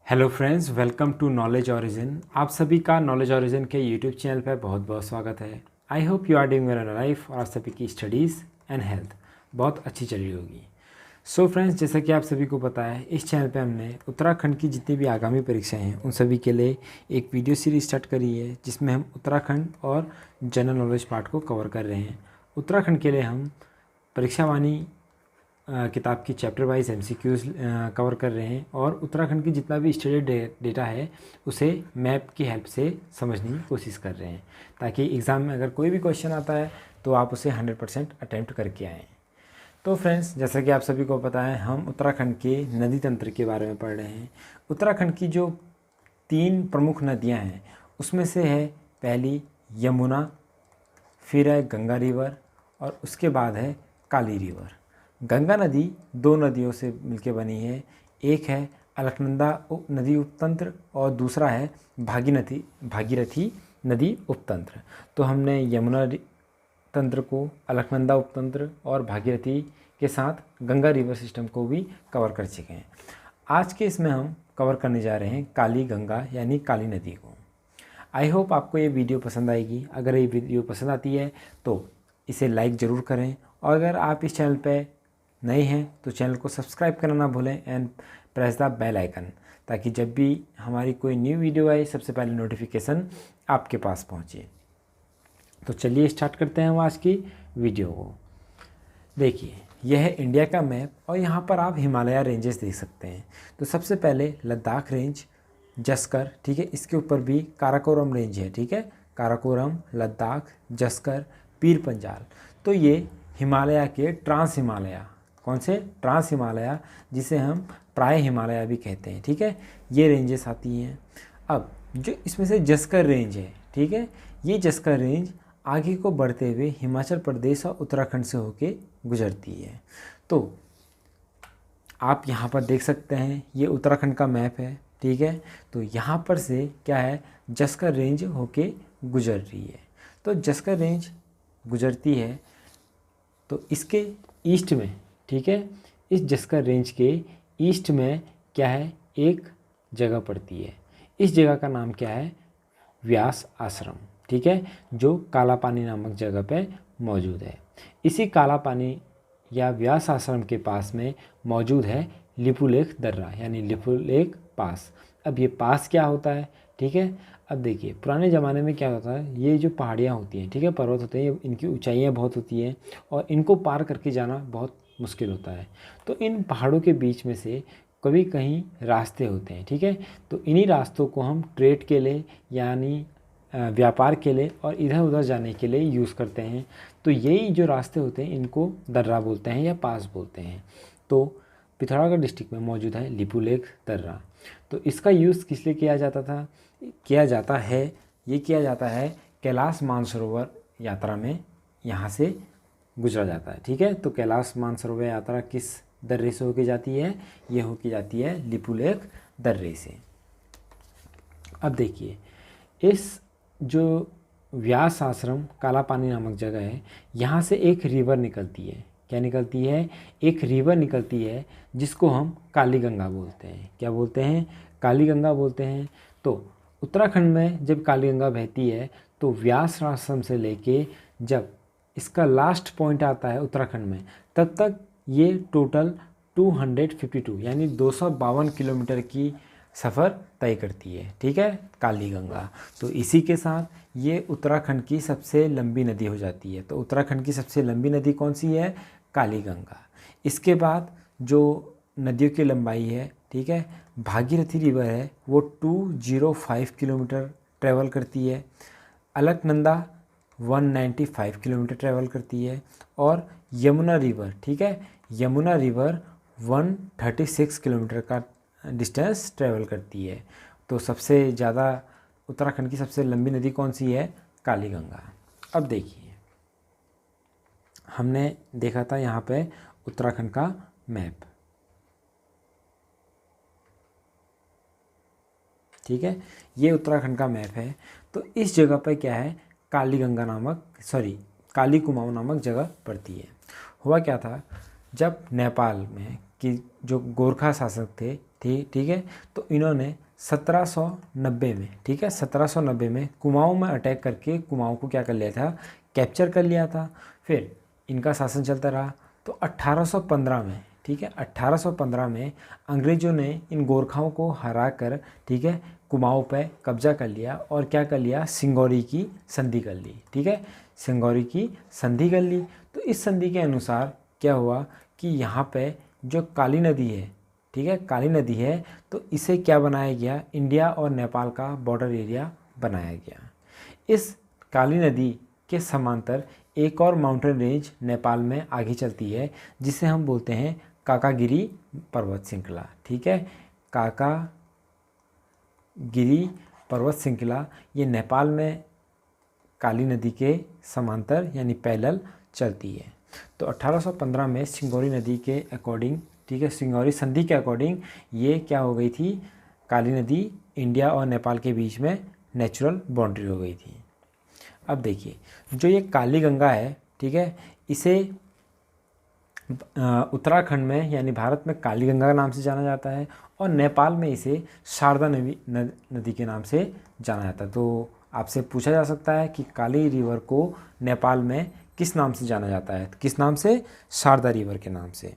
Hello friends, welcome to knowledge origin. आप सभी का नॉलेज ओरिजिन के यूट्यूब चैनल पर बहुत बहुत स्वागत है। I hope you are doing well in life और आप सभी की स्टडीज़ एंड हेल्थ बहुत अच्छी चल रही होगी। सो फ्रेंड्स, जैसा कि आप सभी को पता है, इस चैनल पे हमने उत्तराखंड की जितनी भी आगामी परीक्षाएं हैं उन सभी के लिए एक वीडियो सीरीज स्टार्ट करी है, जिसमें हम उत्तराखंड और जनरल नॉलेज पार्ट को कवर कर रहे हैं। उत्तराखंड के लिए हम परीक्षावाणी किताब की चैप्टर वाइज MCQs कवर कर रहे हैं और उत्तराखंड की जितना भी स्टडी डेटा है उसे मैप की हेल्प से समझने की कोशिश कर रहे हैं, ताकि एग्ज़ाम में अगर कोई भी क्वेश्चन आता है तो आप उसे 100% अटैम्प्ट करके आएँ। तो फ्रेंड्स, जैसा कि आप सभी को पता है, हम उत्तराखंड के नदी तंत्र के बारे में पढ़ रहे हैं। उत्तराखंड की जो 3 प्रमुख नदियाँ हैं उसमें से है पहली यमुना, फिर है गंगा रिवर और उसके बाद है काली रिवर। गंगा नदी 2 नदियों से मिलकर बनी है। एक है अलकनंदा नदी उपतंत्र और दूसरा है भागीरथी नदी उपतंत्र। तो हमने यमुना तंत्र को, अलकनंदा उपतंत्र और भागीरथी के साथ गंगा रिवर सिस्टम को भी कवर कर चुके हैं। आज के इसमें हम कवर करने जा रहे हैं काली गंगा यानी काली नदी को। आई होप आपको ये वीडियो पसंद आएगी। अगर ये वीडियो पसंद आती है तो इसे लाइक ज़रूर करें, और अगर आप इस चैनल पे नए हैं तो चैनल को सब्सक्राइब करना ना भूलें and press the bell icon, ताकि जब भी हमारी कोई न्यू वीडियो आए सबसे पहले नोटिफिकेशन आपके पास पहुंचे। तो चलिए स्टार्ट करते हैं हम आज की वीडियो को। देखिए, यह है इंडिया का मैप और यहाँ पर आप हिमालय रेंजेस देख सकते हैं। तो सबसे पहले लद्दाख रेंज, जस्कर, ठीक है, इसके ऊपर भी काराकोरम रेंज है, ठीक है, काराकोरम, लद्दाख, जस्कर, पीर पंजाल। तो ये हिमालय के ट्रांस हिमालय, कौन से ट्रांस हिमालय, जिसे हम प्राय हिमालय भी कहते हैं, ठीक है, ये रेंजेस आती हैं। अब जो इसमें से जस्कर रेंज है, ठीक है, ये जस्कर रेंज आगे को बढ़ते हुए हिमाचल प्रदेश और उत्तराखंड से होके गुजरती है। तो आप यहाँ पर देख सकते हैं, ये उत्तराखंड का मैप है, ठीक है। तो यहाँ पर से क्या है, जस्कर रेंज होके गुजर रही है। तो जस्कर रेंज गुजरती है तो इसके ईस्ट में, ठीक है, इस जस्कर रेंज के ईस्ट में क्या है, एक जगह पड़ती है। इस जगह का नाम क्या है, व्यास आश्रम, ठीक है, जो काला पानी नामक जगह पे मौजूद है। इसी काला पानी या व्यास आश्रम के पास में मौजूद है लिपुलेख दर्रा यानी लिपुलेख पास। अब ये पास क्या होता है, ठीक है। अब देखिए, पुराने ज़माने में क्या होता है, ये जो पहाड़ियाँ होती हैं, ठीक है, पर्वत होते हैं, इनकी ऊंचाइयाँ बहुत होती हैं और इनको पार करके जाना बहुत मुश्किल होता है। तो इन पहाड़ों के बीच में से कभी कहीं रास्ते होते हैं, ठीक है। तो इन्हीं रास्तों को हम ट्रेड के लिए यानी व्यापार के लिए और इधर उधर जाने के लिए यूज़ करते हैं। तो यही जो रास्ते होते हैं इनको दर्रा बोलते हैं या पास बोलते हैं। तो पिथौरागढ़ डिस्ट्रिक्ट में मौजूद है लिपुलेख दर्रा। तो इसका यूज़ किस लिए किया जाता है कैलाश मानसरोवर यात्रा में यहाँ से गुजरा जाता है, ठीक है। तो कैलाश मानसरोवर यात्रा किस दर्रे से होके जाती है, ये होके जाती है लिपुलेख दर्रे से। अब देखिए, इस जो व्यास आश्रम काला पानी नामक जगह है, यहाँ से एक रिवर निकलती है। क्या निकलती है, एक रिवर निकलती है जिसको हम काली गंगा बोलते हैं। क्या बोलते हैं, काली गंगा बोलते हैं। तो उत्तराखंड में जब काली गंगा बहती है तो व्यास आश्रम से लेके जब इसका लास्ट पॉइंट आता है उत्तराखंड में, तब तक ये टोटल 252 यानी 252 किलोमीटर की सफ़र तय करती है, ठीक है, काली गंगा। तो इसी के साथ ये उत्तराखंड की सबसे लंबी नदी हो जाती है। तो उत्तराखंड की सबसे लंबी नदी कौन सी है, काली गंगा। इसके बाद जो नदियों की लंबाई है, ठीक है, भागीरथी रिवर है, वो 205 किलोमीटर ट्रैवल करती है। अलकनंदा 195 किलोमीटर ट्रैवल करती है और यमुना रिवर, ठीक है, यमुना रिवर 136 किलोमीटर का डिस्टेंस ट्रैवल करती है। तो सबसे ज़्यादा उत्तराखंड की सबसे लंबी नदी कौन सी है, काली गंगा। अब देखिए, हमने देखा था यहाँ पे उत्तराखंड का मैप, ठीक है, ये उत्तराखंड का मैप है। तो इस जगह पर क्या है, काली कुमाऊं नामक जगह पड़ती है। हुआ क्या था, जब नेपाल में कि जो गोरखा शासक थे ठीक है। तो इन्होंने 1790 में, ठीक है, 1790 में कुमाऊं में अटैक करके कुमाऊं को क्या कर लिया था, कैप्चर कर लिया था। फिर इनका शासन चलता रहा। तो 1815 में, ठीक है, 1815 में अंग्रेज़ों ने इन गोरखाओं को हरा कर, ठीक है, कुमाऊं पे कब्जा कर लिया और क्या कर लिया, सिंगौरी की संधि कर ली, ठीक है, सिंगौरी की संधि कर ली। तो इस संधि के अनुसार क्या हुआ कि यहाँ पे जो काली नदी है, ठीक है, काली नदी है, तो इसे क्या बनाया गया, इंडिया और नेपाल का बॉर्डर एरिया बनाया गया। इस काली नदी के समांतर एक और माउंटेन रेंज नेपाल में आगे चलती है जिसे हम बोलते हैं काकागिरी पर्वत श्रृंखला, ठीक है, काकागिरी पर्वत श्रृंखला। ये नेपाल में काली नदी के समांतर यानी पैरेलल चलती है। तो 1815 में सिंगौरी नदी के अकॉर्डिंग, ठीक है, सिंगौरी संधि के अकॉर्डिंग ये क्या हो गई थी, काली नदी इंडिया और नेपाल के बीच में नेचुरल बाउंड्री हो गई थी। अब देखिए, जो ये काली गंगा है, ठीक है, इसे उत्तराखंड में यानी भारत में काली गंगा के नाम से जाना जाता है और नेपाल में इसे शारदा नदी के नाम से जाना जाता है। तो आपसे पूछा जा सकता है कि काली रिवर को नेपाल में किस नाम से जाना जाता है, किस नाम से, शारदा रिवर के नाम से,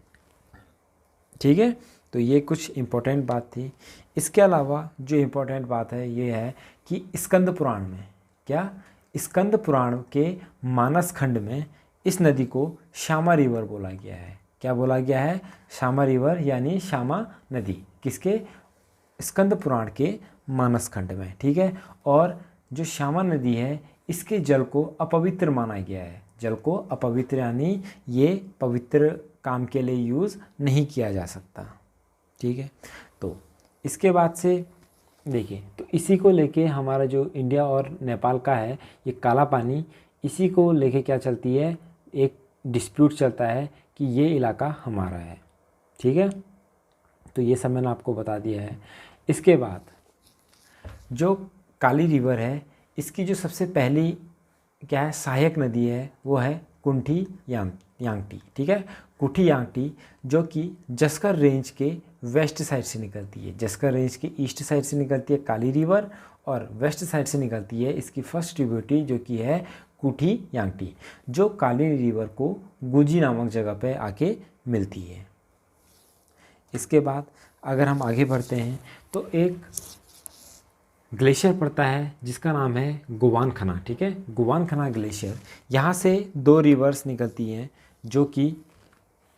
ठीक है। तो ये कुछ इम्पोर्टेंट बात थी। इसके अलावा जो इम्पोर्टेंट बात है ये है कि स्कंद पुराण में, क्या, स्कंद पुराण के मानस खंड में इस नदी को श्यामा रिवर बोला गया है। क्या बोला गया है, श्यामा रिवर यानी श्यामा नदी, किसके, स्कंद पुराण के मानस खंड में, ठीक है। और जो श्यामा नदी है इसके जल को अपवित्र माना गया है। जल को अपवित्र यानी ये पवित्र काम के लिए यूज़ नहीं किया जा सकता, ठीक है। तो इसके बाद से देखिए, तो इसी को लेके हमारा जो इंडिया और नेपाल का है ये काला पानी, इसी को लेके क्या चलती है, एक डिस्प्यूट चलता है कि ये इलाका हमारा है, ठीक है। तो ये सब मैंने आपको बता दिया है। इसके बाद जो काली रिवर है इसकी जो सबसे पहली क्या है, सहायक नदी है, वो है कुंठी यांगटी, ठीक है, कुठी यांगटी, जो कि जस्कर रेंज के वेस्ट साइड से निकलती है। जस्कर रेंज के ईस्ट साइड से निकलती है काली रिवर और वेस्ट साइड से निकलती है इसकी फर्स्ट ट्रिब्यूटरी जो कि है कुठी यांगटी, जो काली रिवर को गुजी नामक जगह पे आके मिलती है। इसके बाद अगर हम आगे बढ़ते हैं तो एक ग्लेशियर पड़ता है जिसका नाम है गोवान खना, ठीक है, गोवान खना ग्लेशियर। यहाँ से दो रिवर्स निकलती हैं जो कि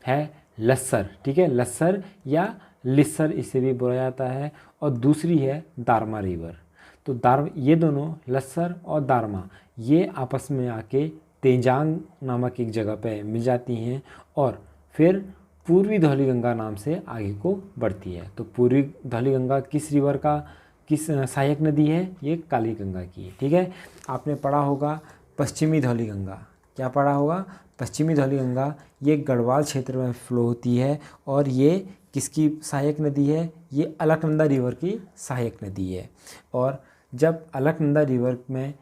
है लस्सर, ठीक है, लस्सर या लिस्सर इसे भी बोला जाता है, और दूसरी है दारमा रिवर। तो ये दोनों लस्सर और दारमा ये आपस में आके तेजांग नामक एक जगह पे मिल जाती हैं और फिर पूर्वी धौलीगंगा नाम से आगे को बढ़ती है। तो पूर्वी धौलीगंगा किस रिवर का, किस सहायक नदी है, ये काली गंगा की है, ठीक है। आपने पढ़ा होगा पश्चिमी धौलीगंगा, क्या पढ़ा होगा, पश्चिमी धौलीगंगा, ये गढ़वाल क्षेत्र में फ्लो होती है और ये किसकी सहायक नदी है, ये अलकनंदा रिवर की सहायक नदी है। और जब अलकनंदा रिवर में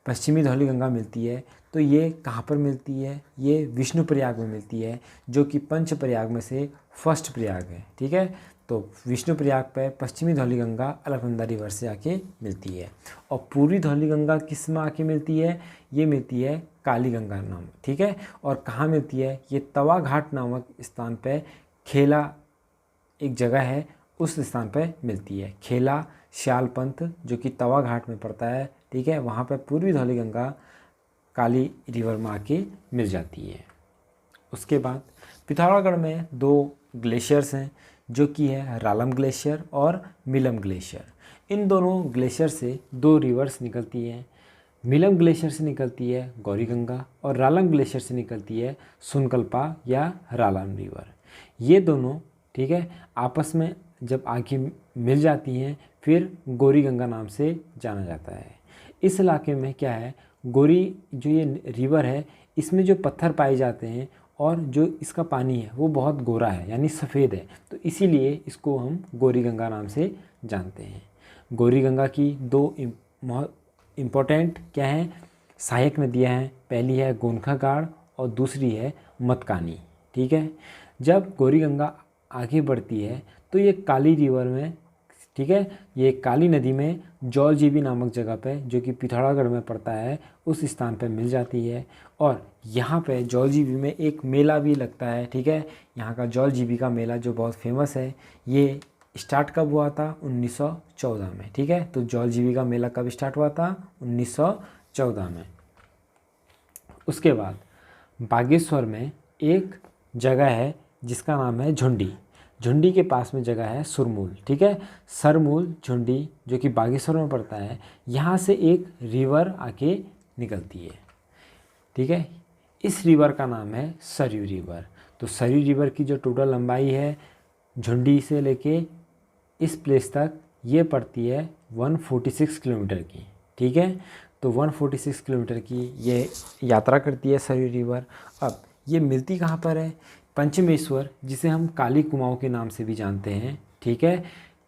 पश्चिमी धौलीगंगा मिलती है तो ये कहाँ पर मिलती है, ये विष्णु प्रयाग में मिलती है जो कि पंच प्रयाग में से फर्स्ट प्रयाग है, ठीक है। तो विष्णु प्रयाग पे पश्चिमी धौलीगंगा अलकनंदा रिवर से आके मिलती है। और पूर्वी धौलीगंगा किस में आके मिलती है, ये मिलती है काली गंगा नाम, ठीक है। और कहाँ मिलती है, ये तवा घाट नामक स्थान पे, खेला एक जगह है उस स्थान पे मिलती है, खेला श्यालपंथ जो कि तवा घाट में पड़ता है, ठीक है। वहाँ पे पूर्वी धौलीगंगा काली रिवर में आके मिल जाती है। उसके बाद पिथौरागढ़ में दो ग्लेशियर्स हैं जो कि है रालम ग्लेशियर और मिलम ग्लेशियर। इन दोनों ग्लेशियर से दो रिवर्स निकलती हैं। मिलम ग्लेशियर से निकलती है गौरी गंगा और रालम ग्लेशियर से निकलती है सुनकल्पा या रालम रिवर। ये दोनों, ठीक है, आपस में जब आके मिल जाती हैं फिर गौरी गंगा नाम से जाना जाता है। इस इलाके में क्या है, गौरी जो ये रिवर है इसमें जो पत्थर पाए जाते हैं और जो इसका पानी है वो बहुत गोरा है यानी सफ़ेद है, तो इसीलिए इसको हम गौरी गंगा नाम से जानते हैं। गौरी गंगा की दो इम्पोर्टेंट क्या हैं, सहायक नदियाँ हैं, पहली है गोनखागाड़ और दूसरी है मतकानी, ठीक है। जब गौरी गंगा आगे बढ़ती है तो ये काली रिवर में, ठीक है, ये काली नदी में जौलजीबी नामक जगह पे, जो कि पिथौरागढ़ में पड़ता है, उस स्थान पे मिल जाती है। और यहाँ पे जौलजीबी में एक मेला भी लगता है, ठीक है, यहाँ का जौलजीबी का मेला जो बहुत फेमस है। ये स्टार्ट कब हुआ था? 1914 में, ठीक है। तो जौलजीबी का मेला कब स्टार्ट हुआ था? 1914 में। उसके बाद बागेश्वर में एक जगह है जिसका नाम है झुंडी। झुंडी के पास में जगह है सुरमूल, ठीक है, सरमूल झुंडी, जो कि बागेश्वर में पड़ता है। यहाँ से एक रिवर आके निकलती है, ठीक है। इस रिवर का नाम है सरयू रिवर। तो सरयू रिवर की जो टोटल लंबाई है झुंडी से लेके इस प्लेस तक, ये पड़ती है 146 किलोमीटर की, ठीक है। तो 146 किलोमीटर की ये यात्रा करती है सरयू रिवर। अब ये मिलती कहाँ पर है? पंचमेश्वर, जिसे हम काली कुमाऊँ के नाम से भी जानते हैं, ठीक है।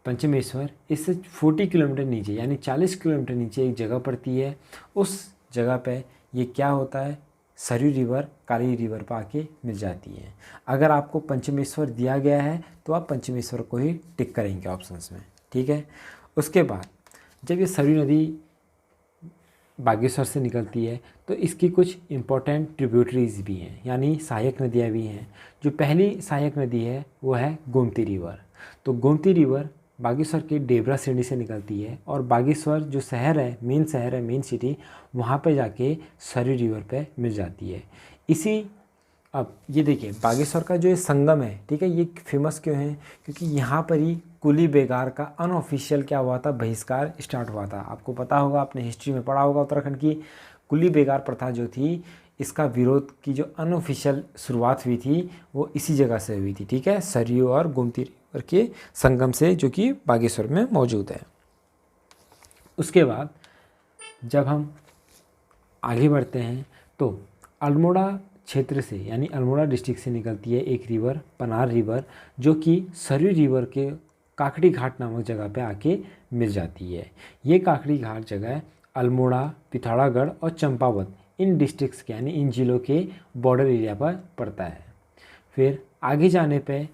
पंचमेश्वर इससे 40 किलोमीटर नीचे, यानी 40 किलोमीटर नीचे एक जगह पड़ती है। उस जगह पे ये क्या होता है? सरयू रिवर काली रिवर पर आके मिल जाती है। अगर आपको पंचमेश्वर दिया गया है तो आप पंचमेश्वर को ही टिक करेंगे ऑप्शंस में, ठीक है। उसके बाद जब ये सरयू नदी बागेश्वर से निकलती है तो इसकी कुछ इम्पोर्टेंट ट्रिब्यूटरीज भी हैं, यानी सहायक नदियाँ भी हैं। जो पहली सहायक नदी है वो है गोमती रिवर। तो गोमती रिवर बागेश्वर के डेबरा सिटी से निकलती है और बागेश्वर जो शहर है, मेन सिटी, वहाँ पे जाके सरयू रिवर पे मिल जाती है। इसी अब ये देखिए बागेश्वर का जो ये संगम है, ठीक है, ये फेमस क्यों है? क्योंकि यहाँ पर ही कुली बेगार का अनऑफिशियल क्या हुआ था? बहिष्कार स्टार्ट हुआ था। आपको पता होगा, आपने हिस्ट्री में पढ़ा होगा, उत्तराखंड की कुली बेगार प्रथा जो थी, इसका विरोध की जो अनऑफिशियल शुरुआत हुई थी वो इसी जगह से हुई थी, ठीक है, सरयू और गोमती रिवर के संगम से, जो कि बागेश्वर में मौजूद है। उसके बाद जब हम आगे बढ़ते हैं तो अल्मोड़ा क्षेत्र से, यानी अल्मोड़ा डिस्ट्रिक्ट से निकलती है एक रिवर, पनार रिवर, जो कि सरयू रिवर के काकड़ी घाट नामक जगह पे आके मिल जाती है। ये काकड़ी घाट जगह अल्मोड़ा, पिथौरागढ़ और चंपावत, इन डिस्ट्रिक्ट्स के, यानी इन जिलों के बॉर्डर एरिया पर पड़ता है। फिर आगे जाने पे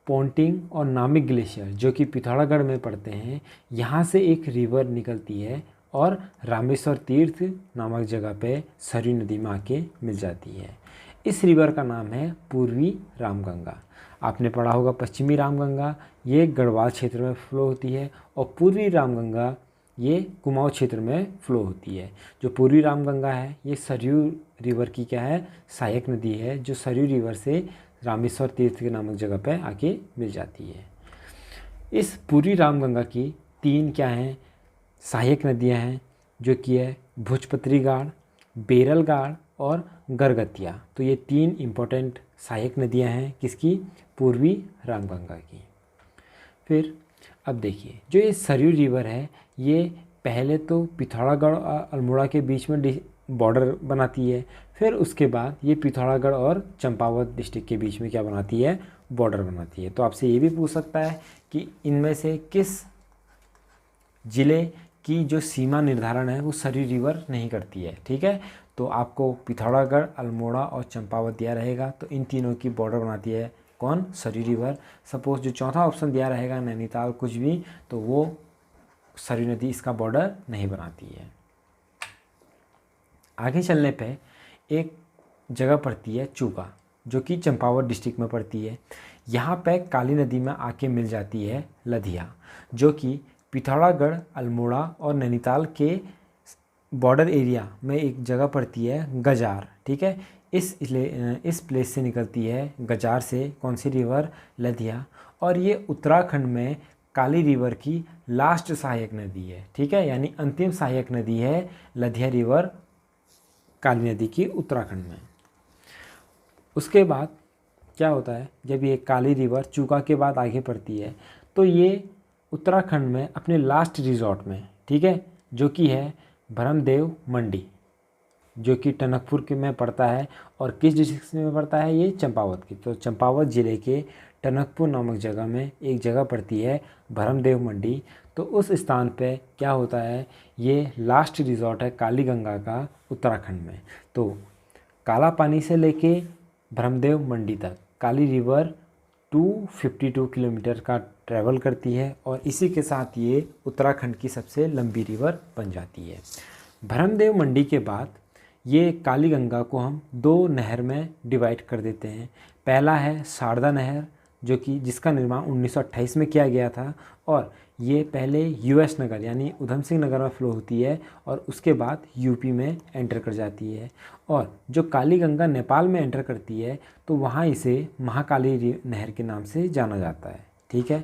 पोंटिंग और नामिक ग्लेशियर, जो कि पिथौरागढ़ में पड़ते हैं, यहाँ से एक रिवर निकलती है और रामेश्वर तीर्थ नामक जगह पे सरयू नदी में आके मिल जाती है। इस रिवर का नाम है पूर्वी रामगंगा। आपने पढ़ा होगा पश्चिमी रामगंगा, ये गढ़वाल क्षेत्र में फ्लो होती है, और पूर्वी रामगंगा ये कुमाऊँ क्षेत्र में फ्लो होती है। जो पूर्वी रामगंगा है ये सरयू रिवर की क्या है? सहायक नदी है, जो सरयू रिवर से रामेश्वर तीर्थ के नामक जगह पे आके मिल जाती है। इस पूर्वी रामगंगा की 3 क्या हैं? सहायक नदियां हैं, जो कि है भुजपत्री गाड़, बेरल गाड़ और गरगतिया। तो ये 3 इम्पोर्टेंट सहायक नदियां हैं किसकी? पूर्वी रामगंगा की। फिर अब देखिए जो ये सरयू रिवर है ये पहले तो पिथौरागढ़ और अल्मोड़ा के बीच में बॉर्डर बनाती है, फिर उसके बाद ये पिथौरागढ़ और चंपावत डिस्ट्रिक्ट के बीच में क्या बनाती है? बॉर्डर बनाती है। तो आपसे ये भी पूछ सकता है कि इनमें से किस ज़िले की जो सीमा निर्धारण है वो सरयू रिवर नहीं करती है, ठीक है। तो आपको पिथौरागढ़, अल्मोड़ा और चंपावत दिया रहेगा, तो इन तीनों की बॉर्डर बनाती है कौन? सरयू रिवर। सपोज जो चौथा ऑप्शन दिया रहेगा नैनीताल कुछ भी, तो वो सरयू नदी इसका बॉर्डर नहीं बनाती है। आगे चलने पे एक जगह पड़ती है चूका, जो कि चंपावत डिस्ट्रिक्ट में पड़ती है। यहाँ पे काली नदी में आके मिल जाती है लधिया, जो कि पिथौरागढ़, अल्मोड़ा और नैनीताल के बॉर्डर एरिया में एक जगह पड़ती है गजार, ठीक है। इस प्लेस से निकलती है गजार से कौन सी रिवर? लधिया। और ये उत्तराखंड में काली रिवर की लास्ट सहायक नदी है, ठीक है, यानी अंतिम सहायक नदी है लधिया रिवर काली नदी की उत्तराखंड में। उसके बाद क्या होता है, जब ये काली रिवर चूका के बाद आगे बढ़ती है तो ये उत्तराखंड में अपने लास्ट रिजॉर्ट में, ठीक है, जो कि है भरमदेव मंडी, जो कि टनकपुर के में पड़ता है। और किस डिस्ट्रिक्ट में पड़ता है? ये चंपावत की। तो चंपावत ज़िले के टनकपुर नामक जगह में एक जगह पड़ती है भरमदेव मंडी। तो उस स्थान पे क्या होता है? ये लास्ट रिजॉर्ट है काली गंगा का उत्तराखंड में। तो काला पानी से लेके भरमदेव मंडी तक काली रिवर 252 किलोमीटर का ट्रैवल करती है और इसी के साथ ये उत्तराखंड की सबसे लंबी रिवर बन जाती है। भरमदेव मंडी के बाद ये काली गंगा को हम दो नहर में डिवाइड कर देते हैं। पहला है शारदा नहर, जो कि जिसका निर्माण 1928 में किया गया था और ये पहले यूएस नगर यानी उधम सिंह नगर में फ्लो होती है और उसके बाद यूपी में एंटर कर जाती है। और जो काली गंगा नेपाल में एंटर करती है तो वहाँ इसे महाकाली नहर के नाम से जाना जाता है। ठीक है,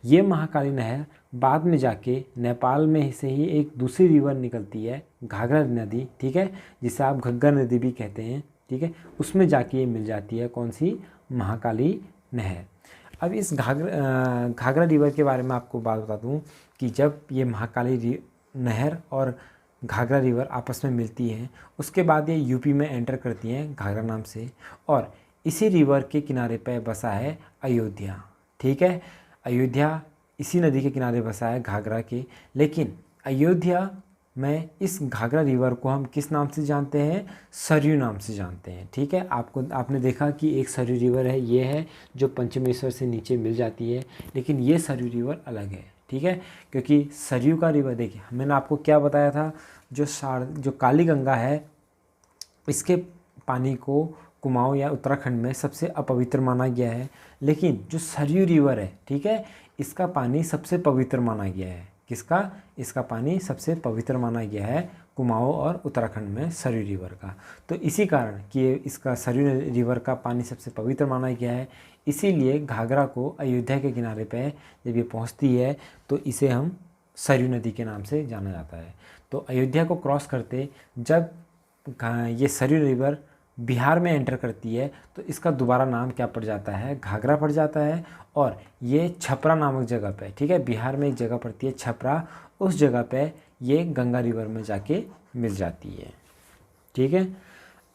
ये महाकाली नहर बाद में जाके नेपाल में से ही एक दूसरी रिवर निकलती है, घाघरा नदी, ठीक है, जिसे आप घग्गर नदी भी कहते हैं, ठीक है, उसमें जाके ये मिल जाती है कौन सी, महाकाली नहर। अब इस घाघरा रिवर के बारे में आपको बात बता दूं कि जब ये महाकाली नहर और घाघरा रिवर आपस में मिलती हैं उसके बाद ये यूपी में एंटर करती हैं घाघरा नाम से, और इसी रिवर के किनारे पर बसा है अयोध्या। ठीक है, अयोध्या इसी नदी के किनारे बसा है घाघरा के, लेकिन अयोध्या में इस घाघरा रिवर को हम किस नाम से जानते हैं, सरयू नाम से जानते हैं। ठीक है, आपने देखा कि एक सरयू रिवर है, ये है जो पंचमेश्वर से नीचे मिल जाती है, लेकिन ये सरयू रिवर अलग है। ठीक है, क्योंकि सरयू का रिवर, देखिए मैंने आपको क्या बताया था, जो काली गंगा है इसके पानी को कुमाऊं या उत्तराखंड में सबसे अपवित्र माना गया है, लेकिन जो सरयू रिवर है, ठीक है, इसका पानी सबसे पवित्र माना गया है। किसका, इसका पानी सबसे पवित्र माना गया है कुमाऊं और उत्तराखंड में सरयू रिवर का। तो इसी कारण कि इसका सरयू रिवर का पानी सबसे पवित्र माना गया है, इसीलिए घाघरा को अयोध्या के किनारे पे जब ये पहुंचती है तो इसे हम सरयू नदी के नाम से जाना जाता है। तो अयोध्या को क्रॉस करते जब ये सरयू रिवर बिहार में एंटर करती है तो इसका दोबारा नाम क्या पड़ जाता है, घाघरा पड़ जाता है, और ये छपरा नामक जगह पे, ठीक है, बिहार में एक जगह पड़ती है छपरा, उस जगह पे ये गंगा रिवर में जाके मिल जाती है। ठीक है,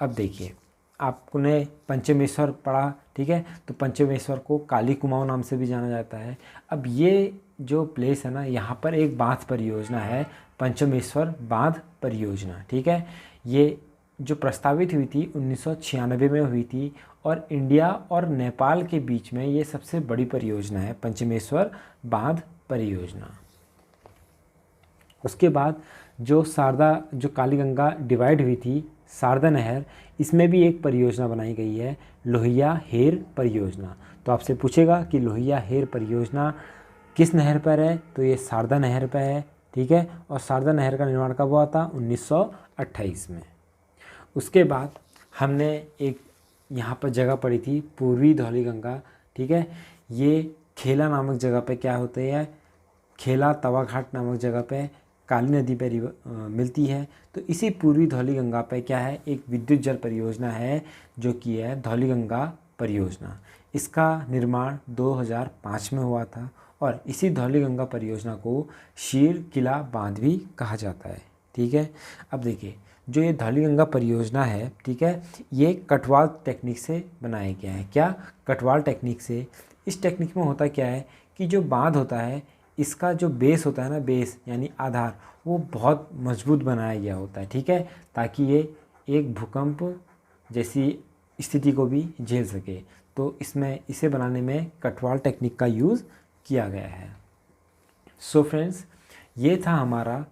अब देखिए आपने पंचमेश्वर पढ़ा, ठीक है, तो पंचमेश्वर को काली कुमाऊं नाम से भी जाना जाता है। अब ये जो प्लेस है ना, यहाँ पर एक बांध परियोजना है, पंचमेश्वर बांध परियोजना। ठीक है, ये जो प्रस्तावित हुई थी 1996 में हुई थी और इंडिया और नेपाल के बीच में ये सबसे बड़ी परियोजना है, पंचमेश्वर बांध परियोजना। उसके बाद जो काली गंगा डिवाइड हुई थी, शारदा नहर, इसमें भी एक परियोजना बनाई गई है, लोहिया हेर परियोजना। तो आपसे पूछेगा कि लोहिया हेर परियोजना किस नहर पर है, तो ये शारदा नहर पर है। ठीक है, और शारदा नहर का निर्माण कब हुआ था, 1928 में। उसके बाद हमने एक यहाँ पर जगह पड़ी थी पूर्वी धौली गंगा। ठीक है, ये खेला नामक जगह पे क्या होते हैं, खेला तवाघाट नामक जगह पे काली नदी पे मिलती है। तो इसी पूर्वी धौली गंगा पे क्या है, एक विद्युत जल परियोजना है जो कि है धौली गंगा परियोजना। इसका निर्माण 2005 में हुआ था और इसी धौली गंगा परियोजना को शीर किला बांध भी कहा जाता है। ठीक है, अब देखिए जो ये धौली गंगा परियोजना है, ठीक है, ये कटवाल टेक्निक से बनाया गया है। क्या, कटवाल टेक्निक से। इस टेक्निक में होता क्या है कि जो बांध होता है इसका जो बेस होता है ना, बेस यानी आधार, वो बहुत मजबूत बनाया गया होता है। ठीक है, ताकि ये एक भूकंप जैसी स्थिति को भी झेल सके। तो इसे बनाने में कटवाल टेक्निक का यूज़ किया गया है। सो फ्रेंड्स, ये था हमारा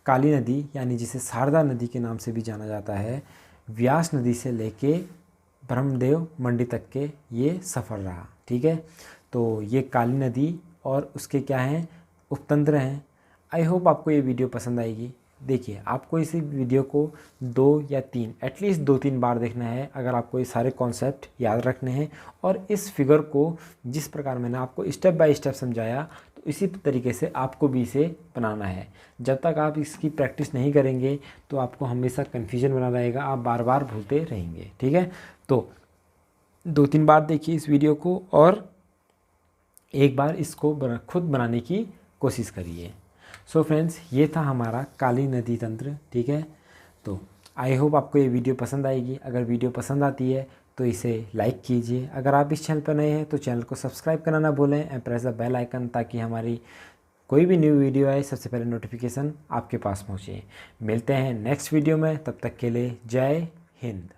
काली नदी यानी जिसे शारदा नदी के नाम से भी जाना जाता है, व्यास नदी से लेके ब्रह्मदेव मंडी तक के ये सफ़र रहा। ठीक है, तो ये काली नदी और उसके क्या हैं, उपतंत्र हैं। आई होप आपको ये वीडियो पसंद आएगी। देखिए आपको इसी वीडियो को 2 या 3 एटलीस्ट 2-3 बार देखना है अगर आपको ये सारे कॉन्सेप्ट याद रखने हैं, और इस फिगर को जिस प्रकार मैंने आपको स्टेप बाय स्टेप समझाया तो इसी तरीके से आपको भी इसे बनाना है। जब तक आप इसकी प्रैक्टिस नहीं करेंगे तो आपको हमेशा कन्फ्यूजन बना रहेगा, आप बार बार भूलते रहेंगे। ठीक है, तो 2-3 बार देखिए इस वीडियो को और एक बार इसको खुद बनाने की कोशिश करिए। सो फ्रेंड्स, ये था हमारा काली नदी तंत्र। ठीक है, तो आई होप आपको ये वीडियो पसंद आएगी। अगर वीडियो पसंद आती है तो इसे लाइक कीजिए। अगर आप इस चैनल पर नए हैं तो चैनल को सब्सक्राइब करना ना भूलें and press the bell icon, ताकि हमारी कोई भी न्यू वीडियो आए सबसे पहले नोटिफिकेशन आपके पास पहुँचे। मिलते हैं नेक्स्ट वीडियो में, तब तक के लिए जय हिंद।